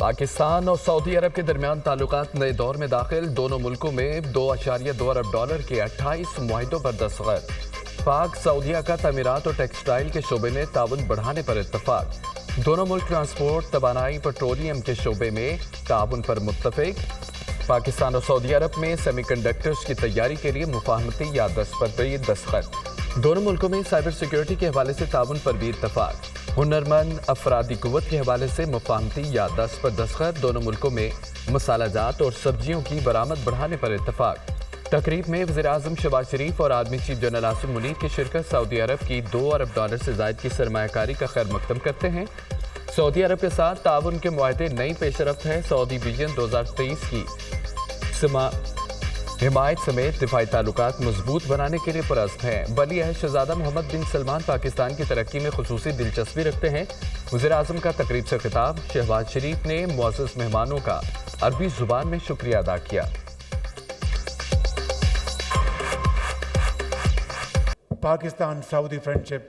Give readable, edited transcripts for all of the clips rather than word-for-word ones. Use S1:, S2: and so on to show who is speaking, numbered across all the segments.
S1: पाकिस्तान और सऊदी अरब के दरमियान ताल्लुकात नए दौर में दाखिल। दोनों मुल्कों में $2.2 अरब के 28 मुआहिदों पर दस्तखत। पाक सऊदीया का तामीरात और टेक्सटाइल के शोबे में ताउन बढ़ाने पर इत्तफाक। दोनों मुल्क ट्रांसपोर्ट, तवानाई, पेट्रोलियम के शोबे में ताउन पर मुत्तफिक। पाकिस्तान और सऊदी अरब में सेमीकंडक्टर्स की तैयारी के लिए मुफाहमती याददाश्त पर भी दस्तखत। दोनों मुल्कों में साइबर सिक्योरिटी के हवाले से ताउन पर भी इत्तफाक। हुनरमंद अफरादी कुव्वत के हवाले से मुफाहमती याददाश्त पर दस्तखत। दोनों मुल्कों में मसालाजात और सब्जियों की बरामद बढ़ाने पर इत्तफाक। तकरीब में वज़ीर-ए-आज़म शहबाज शरीफ और army chief general Asim Munir की शिरकत। सऊदी अरब की $2 अरब से ज़ायद की सरमायाकारी का खैर मकदम करते हैं। सऊदी अरब के साथ ताउन के मुआहदे नई पेशरफ्त है। सऊदी विजन 2023 की हिमायत समेत दिफाई ताल्लुकात मजबूत बनाने के लिए पुरअज़्म हैं। वली अहद शहजादा मोहम्मद बिन सलमान पाकिस्तान की तरक्की में खुसूसी दिलचस्पी रखते हैं। वज़ीर-ए-आज़म का तकरीब से खिताब। शहबाज शरीफ ने मुअज़्ज़ज़ मेहमानों का अरबी ज़ुबान में शुक्रिया अदा किया।
S2: Pakistan Saudi friendship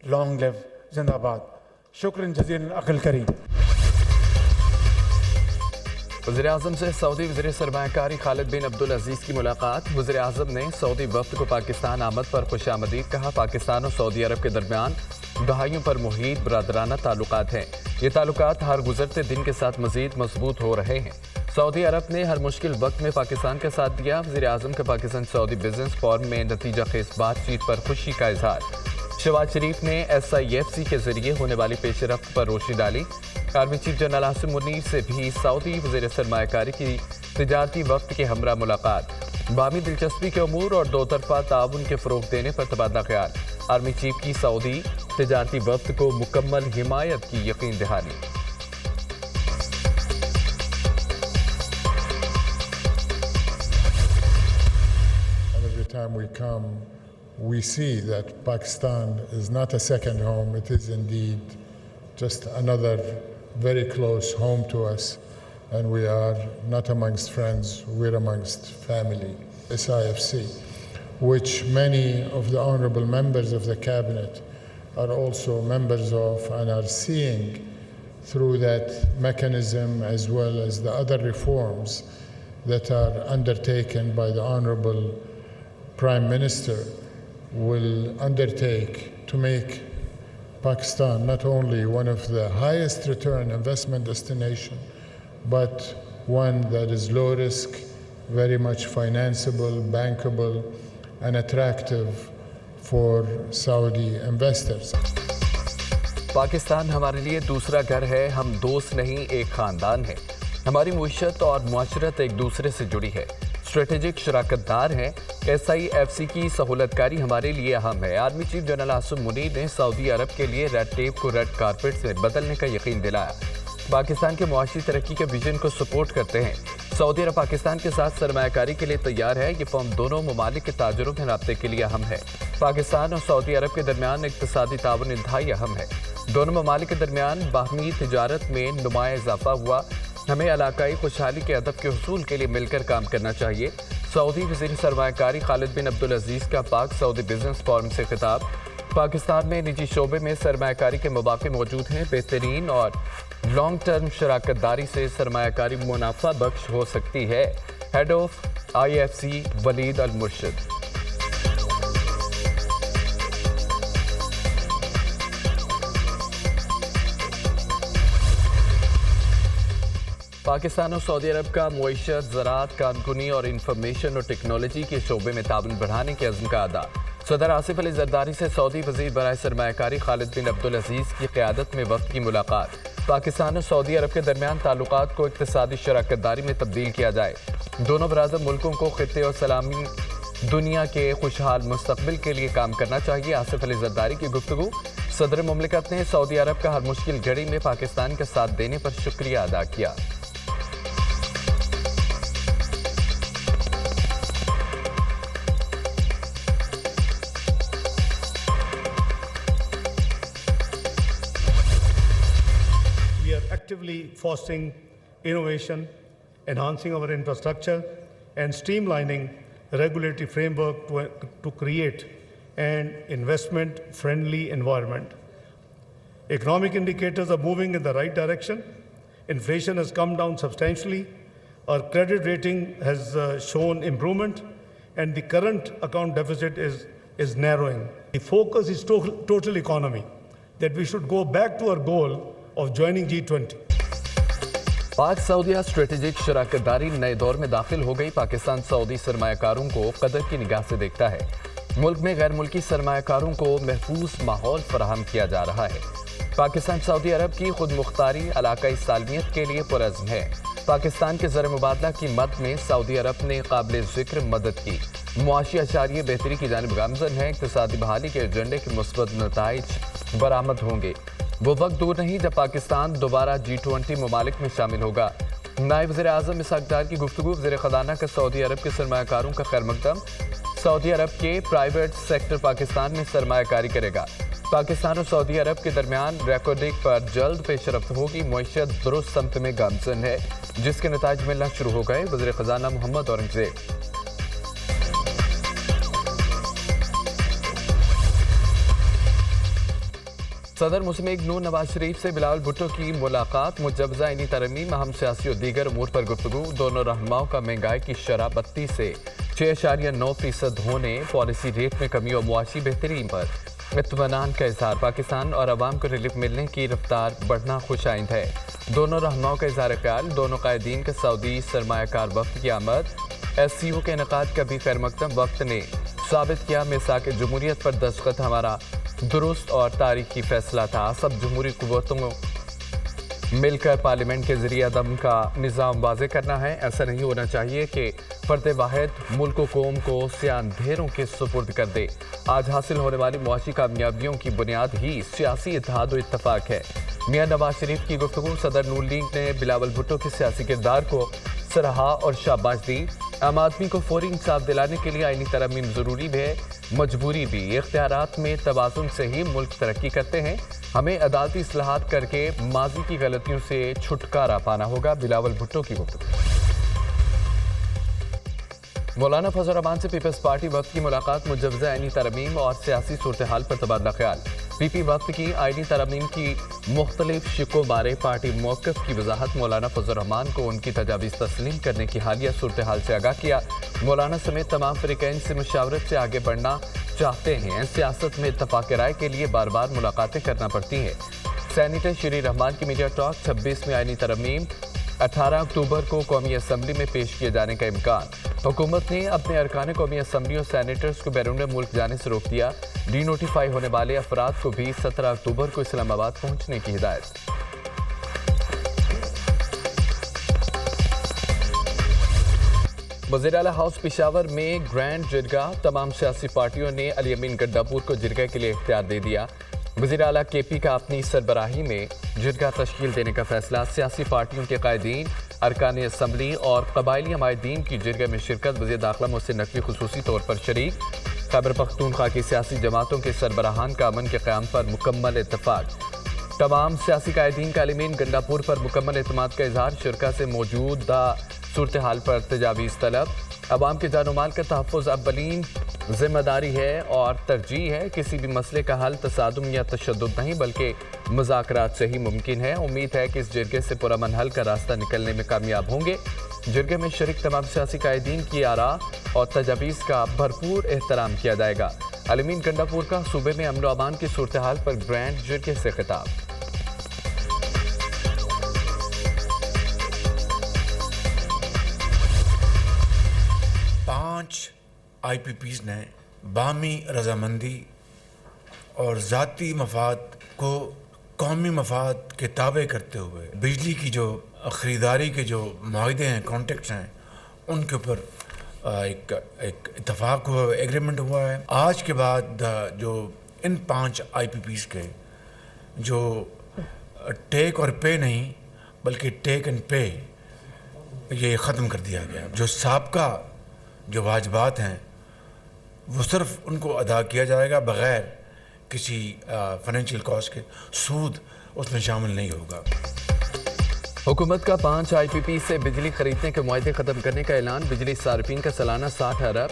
S2: long live जिंदाबाद। शुक्रन जज़ीलन अक़ल करीम।
S1: वज़ीर-ए-आज़म से सऊदी वज़ीर सरमायाकारी खालिद बिन अब्दुल अज़ीज़ की मुलाकात। वज़ीर-ए-आज़म ने सऊदी वफ़द को पाकिस्तान आमद पर खुशामदीद कहा। पाकिस्तान और सऊदी अरब के दरमियान दहाइयों पर मुहीत बरादराना ताल्लुकात हैं। ये ताल्लुकात हर गुज़रते दिन के साथ मज़ीद मजबूत हो रहे हैं। सऊदी अरब ने हर मुश्किल वक्त में पाकिस्तान का साथ दिया। वज़ीर-ए-आज़म का पाकिस्तान सऊदी बिजनेस फोरम में नतीजा खेज बातचीत पर खुशी का इजहार। शहबाज शरीफ ने SIFC के जरिए होने वाली पेशरफ्त पर रोशनी डाली। Army chief general Asim Munir से भी सऊदी वज़ीर सरमायाकारी की तिजारती वफ़द के हमरा मुलाकात। बामी दिलचस्पी के अमूर और दो तरफा ताउन के फ़रोग़ देने पर तबादला ख्याल। आर्मी चीफ की सऊदी तिजारती वफ़द को मुकम्मल हिमायत की यकीन दहानी।
S3: We see that Pakistan is not a second home, it is indeed just another very close home to us, and we are not amongst friends, we're amongst family. SIFC, which many of the honorable members of the cabinet are also members of and are seeing through that mechanism, as well as the other reforms that are undertaken by the honorable Prime Minister, will undertake to make Pakistan not only one of the highest return investment destination, but one that is low risk, very much financeable, bankable, and attractive for Saudi investors.
S1: Pakistan हमारे लिए दूसरा घर है। हम दोस्त नहीं, एक ख़ानदान है। हमारी मुईशत और मुआशरत एक दूसरे से जुड़ी है। स्ट्रेटेजिक शराकतदार हैं। SIFC की सहूलतकारी हमारे लिए अहम है। Army chief general Asim Munir ने सऊदी अरब के लिए रेड टेप को रेड कारपेट से बदलने का यकीन दिलाया। पाकिस्तान के मुआशी तरक्की के विजन को सपोर्ट करते हैं। सऊदी अरब पाकिस्तान के साथ सरमायाकारी के लिए तैयार है। ये फॉर्म दोनों ममालिक के ताजरों के राब्ते के लिए अहम है। पाकिस्तान और सऊदी अरब के दरमियान इक़्तिसादी ताउन इंतहाई अहम है। दोनों ममालिक के दरमियान बाहमी तिजारत में नुमाया इजाफा हुआ। हमें इलाकाई खुशहाली के अदब के हुसूल के लिए मिलकर काम करना चाहिए। सऊदी वज़ीर सरमायाकारी खालिद बिन अब्दुल अज़ीज़ का पाक सऊदी बिजनेस फोरम से खिताब। पाकिस्तान में निजी शोबे में सरमायाकारी के मौक़े मौजूद हैं। बेहतरीन और लॉन्ग टर्म शराकतदारी से सरमायाकारी मुनाफा बख्श हो सकती है। हेड ऑफ IFC वलीद अल मुर्शिद। पाकिस्तान और सऊदी अरब का मुईशत, ज़राअत, कारकुनी और इंफॉर्मेशन और टेक्नोलॉजी के शोबे में ताउन बढ़ाने के अज़्म का अदा। सदर आसिफ अली ज़रदारी से सऊदी वज़ीर बराए सरमायाकारी खालिद बिन अब्दुल अज़ीज़ की क़यादत में वफ़द की मुलाकात। पाकिस्तान और सऊदी अरब के दरमियान ताल्लुकात को इक़्तिसादी शराकतदारी में तब्दील किया जाए। दोनों बरादर मुल्कों को ख़ित्ते और सलामी दुनिया के खुशहाल मुस्तक़बिल के लिए काम करना चाहिए। आसिफ अली ज़रदारी की गुफ्तगू। सदर मुमलिकत ने सऊदी अरब का हर मुश्किल घड़ी में पाकिस्तान का साथ देने पर शुक्रिया अदा किया।
S4: Actively fostering innovation, enhancing our infrastructure, and streamlining regulatory framework to create an investment-friendly environment. Economic indicators are moving in the right direction, inflation has come down substantially, our credit rating has shown improvement, and the current account deficit is narrowing. The focus is total economy, that we should go back to our goal of joining G20.
S1: पाक सऊदीया strategic शराकतदारी नए दौर में दाखिल हो गई। Pakistan Saudi सरमायाकारों को कदर की निगाह से देखता है। मुल्क में गैर मुल्की सरमायाकारों को महफूज माहौल फराहम किया जा रहा है। पाकिस्तान सऊदी अरब की खुद मुख्तारी इलाकाई सालमियत के लिए पुरअज़्म है। पाकिस्तान के ज़र मुबादला की मद में सऊदी अरब ने काबिल ज़िक्र मदद की। मुआशी अशारिये बेहतरी की जानिब गामज़न है। इक़्तिसादी बहाली के एजेंडे के मुस्बत नताइज बरामद होंगे। वो वक्त दूर नहीं जब पाकिस्तान दोबारा G20 ममालिक में शामिल होगा। नायब वज़ीर आज़म इसहाक़ डार की गुफ्तगू। वज़ीर ख़ज़ाना का सऊदी अरब के सरमायाकारों का खैरमक़दम। सऊदी अरब के प्राइवेट सेक्टर पाकिस्तान में सरमायाकारी करेगा। पाकिस्तान और सऊदी अरब के दरमियान रिकॉर्डिंग पर जल्द पेशरफ्त होगी। मुईशत दुरुस्त समत में गामज़न है, जिसके नताइज मिलना शुरू हो गए। वज़ीर ख़ज़ाना मोहम्मद औरंगज़ेब। सदर मुस्लिम लीग नून नवाज शरीफ से बिलावल भुट्टो की मुलाकात। मुजवज़ा आईनी तरमीम, अहम सियासी और दीगर अमूर पर गुफ्तगू। दोनों रहनुमाओं का महंगाई की शरह 32 से 6.9% होने, पॉलिसी रेट में कमी और मुआशी बेहतरी पर इत्मीनान का इजहार। पाकिस्तान और अवाम को रिलीफ मिलने की रफ्तार बढ़ना खुशाइंद है। दोनों रहनुमाओं का इजहार ख्याल। दोनों कायदीन का सऊदी सरमायाकार वक्त की आमद। SCO के इनेकाद का भी खैरमक़दम। वक्त ने साबित किया मिसाक जमहूरियत पर दस्तखत हमारा दुरुस्त और तारीखी फैसला था। सब जमहूरी कुव्वतों मिलकर पार्लियामेंट के ज़रिए अदम का निज़ाम वाज़े करना है। ऐसा नहीं होना चाहिए कि फ़र्द वाहिद मुल्क कौम को सियाह अंधेरों के सुपुर्द कर दे। आज हासिल होने वाली मुआशी कामयाबियों की बुनियाद ही सियासी इत्तेहाद और इत्तफाक है। मियां नवाज शरीफ की गुफ्तगू। सदर नून लीग ने बिलावल भुट्टो के सियासी किरदार को सराहा और शाबाश दी। आम आदमी को फौरी इंसाफ दिलाने के लिए आईनी तरमीम ज़रूरी है, मजबूरी भी। इख्तियारात में तवाज़ुन से ही मुल्क तरक्की करते हैं। हमें अदालती इस्लाहात करके माजी की गलतियों से छुटकारा पाना होगा। बिलावल भुट्टो की गुफ्तगू। मौलाना फजल रहमान से पीपल्स पार्टी वक्त की मुलाकात। मुजवज़ा आईनी तरमीम और सियासी सूरत हाल पर तबादला ख्याल। PP वक्त की आईनी तरमीम की मुख्तलिफ शिकों बारे पार्टी मौक़िफ़ की वजाहत। मौलाना फजल रहमान को उनकी तजावीज़ तस्लीम करने की हालिया सूरत हाल से आगाह किया। मौलाना समेत तमाम फ़रीक़ैन से मुशावरत से आगे बढ़ना चाहते हैं। सियासत में इत्तफ़ाक़ राय के लिए बार बार मुलाकातें करना पड़ती हैं। सैनेटर शरीर रहमान की मीडिया टॉक। 26 में आईनी तरमीम 18 अक्टूबर को कौमी असम्बली में पेश किए जाने का इम्कान। हुकूमत ने अपने अरकान कौमी असम्बली और सैनेटर्स को बैरून मुल्क जाने से रोक दिया। डी नोटिफाई होने वाले अफराद को भी 17 अक्टूबर को इस्लामाबाद पहुंचने की हिदायत। वज़ीर आला हाउस पेशावर में ग्रैंड जिरगा। तमाम सियासी पार्टियों ने अली अमीन गड्डापुर को जिरगा के लिए इख्तियार दे दिया। वज़ीर आला KP का अपनी सरबराही में जिरगा तश्कील देने का फैसला। सियासी पार्टियों के कायदीन, अरकान असम्बली और कबायली हमायदीन की जिरगा में शिरकत। वज़ीर दाखिला मोहसिन नकवी खुसूसी तौर पर शरीक। खैबर पख्तूनख्वा की सियासी जमातों के सरबराहान का अमन के क़याम पर मुकम्मल इत्तफ़ाक़। तमाम सियासी कायदीन का अली अमीन गंडापुर पर मुकम्मल एतमाद का इजहार। शुरका से मौजूदा सूरत हाल पर तजावीज़ तलब। अवाम के जान माल का तहफ़्फ़ुज़ अव्वलीन ज़िम्मेदारी है और तरजीह है। किसी भी मसले का हल तसादुम या तशद्दुद नहीं बल्कि मुज़ाकरात से ही मुमकिन है। उम्मीद है कि इस जिरगे से पुरअमन हल का रास्ता निकलने में कामयाब होंगे। जिरगे में शरीक तमाम सियासी कायदीन की आरा और तजावीज़ का भरपूर एहतराम किया जाएगा। अली अमीन गंडापुर का सूबे में अमन व अमान की सूरत हाल पर ग्रैंड जिरगे से खिताब।
S2: IPPs ने बामी रजामंदी और ज़ाती मफाद को कौमी मफाद के ताबे करते हुए बिजली की जो ख़रीदारी के जो माहदे हैं, कॉन्ट्रैक्ट्स हैं, उनके ऊपर एक इत्तफाक हुआ, एग्रीमेंट हुआ है। आज के बाद जो इन 5 IPPs के जो टेक और पे नहीं बल्कि टेक एंड पे ये ख़त्म कर दिया गया। जो साबका जो वाजिबात हैं वो सिर्फ उनको अदा किया जाएगा बग़ैर किसी फाइनेंशियल कॉस्ट के। सूद उसमें शामिल नहीं होगा।
S1: हुकूमत का 5 IPP से बिजली खरीदने के मुआहदे ख़त्म करने का ऐलान। बिजली सार्फिन का सालाना 60 अरब,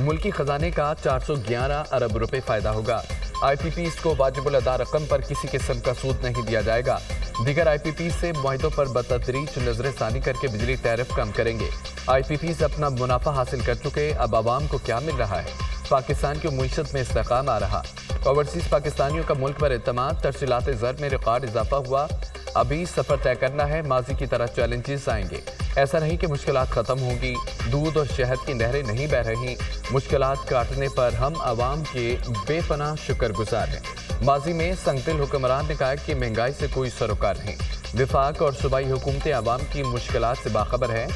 S1: मुल्की ख़जाने का 411 अरब रुपए फ़ायदा होगा। IPPs को वाजिबुल अदा रकम पर किसी किस्म का सूद नहीं दिया जाएगा। دیگر آئی پی پی سے معاہدوں پر بتدریج نظر ثانی کر کے بجلی ٹیرف کم کریں گے۔ آئی پی پی سے اپنا منافع حاصل کر چکے، اب عوام کو کیا مل رہا ہے؟ پاکستان کی معیشت میں استحکام آ رہا۔ اوورسیز پاکستانیوں کا ملک پر اعتماد، ترسیلات زر میں ریکارڈ اضافہ ہوا۔ ابھی سفر طے کرنا ہے، ماضی کی طرح چیلنجز آئیں گے۔ ایسا نہیں کہ مشکلات ختم ہوں گی، دودھ اور شہد کی نہریں نہیں بہہ رہی۔ مشکلات کاٹنے پر ہم عوام کے بے پناہ شکر گزار ہیں۔ ماضی میں سنگ دل حکمران نے کہا کہ مہنگائی سے کوئی سروکار نہیں۔ وفاق اور صوبائی حکومتیں عوام کی مشکلات سے باخبر ہیں۔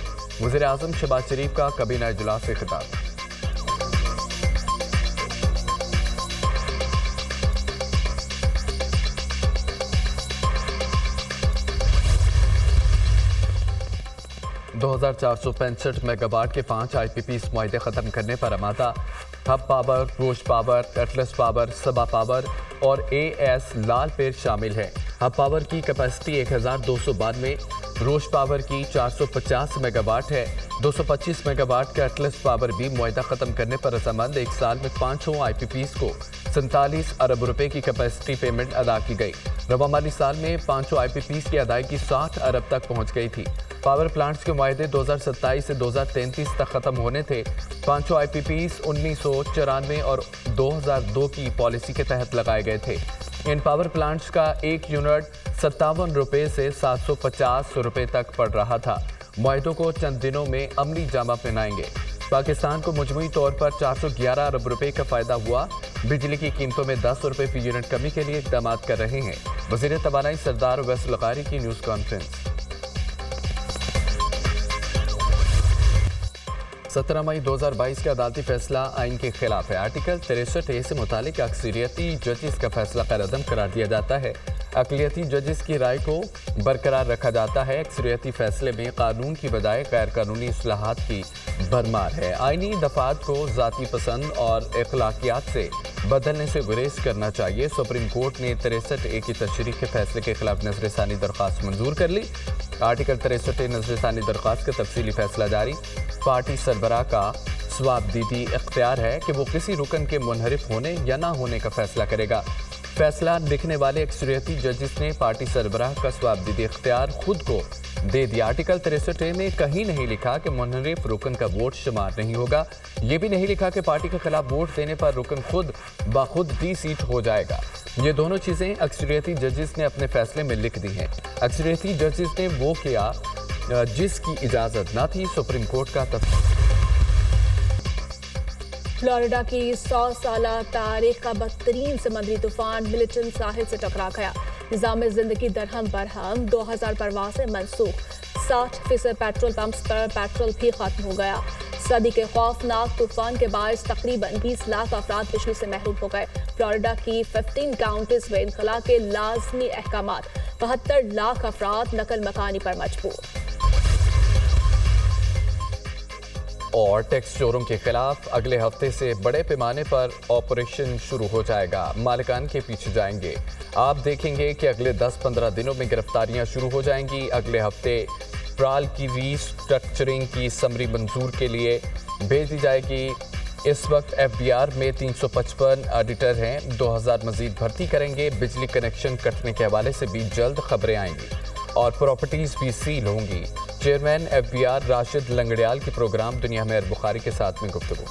S1: وزیر اعظم شہباز شریف کا کابینہ اجلاس سے خطاب۔ دو ہزار 465 میگا واٹ کے 5 آئی پی پیز معاہدے ختم کرنے پر آمادہ۔ ہب پاور، روش پاور، ایٹلس پاور، سبا پاور اور اے ایس لال پیر شامل ہیں۔ ہب پاور کی کیپیسٹی 1292، روش پاور کی 450 میگا واٹ ہے۔ 225 میگا واٹ کا ایٹلس پاور بھی معاہدہ ختم کرنے پر رضامند۔ ایک سال میں 5 آئی پی پیز کو 47 ارب روپے کی کیپیسٹی پیمنٹ ادا کی گئی۔ رواں مالی سال میں 5 آئی پی پیز کی ادائیگی 60 ارب تک پہنچ گئی تھی۔ پاور پلانٹس کے معاہدے 2027 سے 2033 تک ختم ہونے تھے۔ 5 آئی پی پیز 1994 اور 2002 کی پالیسی کے تحت لگائے گئے تھے۔ ان پاور پلانٹس کا ایک یونٹ 57 روپے سے 750 روپے تک پڑ رہا تھا۔ معاہدوں کو چند دنوں میں عملی جامہ پہنائیں گے۔ پاکستان کو مجموعی طور پر 411 ارب روپے کا فائدہ ہوا۔ بجلی کی قیمتوں میں 10 روپے فی یونٹ کمی کے لیے اقدامات کر رہے ہیں۔ وزیر توانائی سردار اویس القاری کی نیوز کانفرنس۔ 17 مئی 2022 کا عدالتی فیصلہ آئین کے خلاف ہے۔ آرٹیکل 63A سے متعلق اکثریتی ججز کا فیصلہ غیر عدم قرار دیا جاتا ہے۔ اقلیتی ججز کی رائے کو برقرار رکھا جاتا ہے۔ اکثریتی فیصلے میں قانون کی بجائے غیر قانونی اصلاحات کی بھرمار ہے۔ آئینی دفعات کو ذاتی پسند اور اخلاقیات سے بدلنے سے گریز کرنا چاہیے۔ سپریم کورٹ نے 63A کی تشریح کے فیصلے کے خلاف نظر ثانی درخواست منظور کر لی۔ آرٹیکل 63A نظر ثانی درخواست کا تفصیلی فیصلہ جاری۔ پارٹی سربراہ کا ثوابدیدی اختیار ہے کہ وہ کسی رکن کے منحرف ہونے یا نہ ہونے کا فیصلہ کرے گا۔ فیصلہ لکھنے والے اکثریتی ججز نے پارٹی سربراہ کا ثوابدیدی اختیار خود کو دے دیا۔ آرٹیکل 63A میں کہیں نہیں لکھا کہ منحرف رکن کا ووٹ شمار نہیں ہوگا۔ یہ بھی نہیں لکھا کہ پارٹی کے خلاف ووٹ دینے پر رکن خود بخود ڈی سیٹ ہو جائے گا۔ یہ دونوں چیزیں اکثریتی ججز نے اپنے فیصلے میں لکھ دی ہیں۔ اکثریتی ججز نے وہ کیا جس کی اجازت نہ تھی۔ سپریم کورٹ کا
S5: فلوریڈا کی 100 سالہ تاریخ کا بدترین سمندری طوفان ملٹن ساحل سے ٹکرا گیا۔ نظام زندگی درہم برہم، 2000 پروازیں منسوخ، 60% پیٹرول پمپس پر پیٹرول بھی ختم ہو گیا۔ صدی کے خوفناک طوفان کے باعث تقریباً 20 لاکھ افراد بجلی سے محروم ہو گئے۔ فلوریڈا کی 15 کاؤنٹیز میں انخلا کے لازمی احکامات، 72 لاکھ افراد نقل مکانی پر مجبور۔
S1: اور ٹیکس چوروں کے خلاف اگلے ہفتے سے بڑے پیمانے پر آپریشن شروع ہو جائے گا۔ مالکان کے پیچھے جائیں گے۔ آپ دیکھیں گے کہ اگلے 10-15 دنوں میں گرفتاریاں شروع ہو جائیں گی۔ اگلے ہفتے پرال کی ری سٹرکچرنگ کی سمری منظور کے لیے بھیج دی جائے گی۔ اس وقت ایف بی آر میں 355 آڈیٹر ہیں۔ 2000 مزید بھرتی کریں گے۔ بجلی کنیکشن کٹنے کے حوالے سے بھی جلد خبریں آئیں گی اور پراپرٹیز بھی سیل ہوں گی۔ Chairman F B R Rashid Langrial کی پروگرام دنیا میں بخاری کے ساتھ میں گفتگو۔